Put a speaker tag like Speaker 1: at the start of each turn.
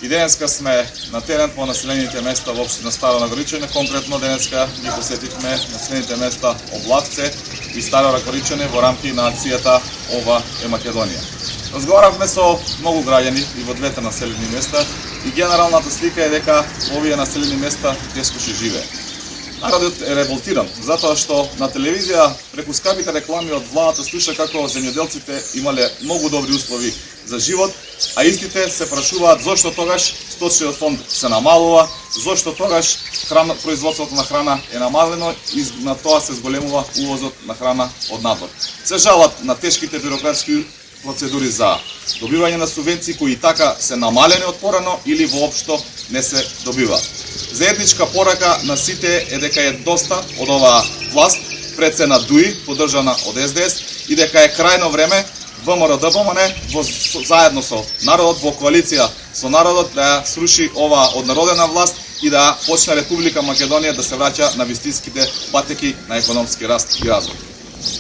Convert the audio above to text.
Speaker 1: И денеска сме на терен по населените места во општина Старо Ракоричене, конкретно денеска ги посетивме населените места Облавце и Старо Ракоричене во рамки на акцијата Ова е Македонија. Разговаравме со многу граѓани и во двете населени места и генералната слика е дека овие населени места тешко ќе живее. Народот е револтиран, затоа што на телевизија преку скапите реклами од владата слуша како земјоделците имале многу добри услови за живот, а истите се прашуваат зошто тогаш сточниот фонд се намалува, зошто тогаш производството на храна е намалено и на тоа се зголемува увозот на храна од надвор. Се жалат на тешките бирократски процедури за добивање на субвенции кои така се намалени од порано или воопшто не се добиваат. Заедничка порака на сите е дека е доста од оваа власт, пред се на ДУИ, поддржана од СДС, и дека е крајно време ВМРО-ДПМН заедно со народот, во коалиција со народот, да ја сруши оваа однародена власт и да почне Република Македонија да се враќа на вистинските патеки на економски раст и развој.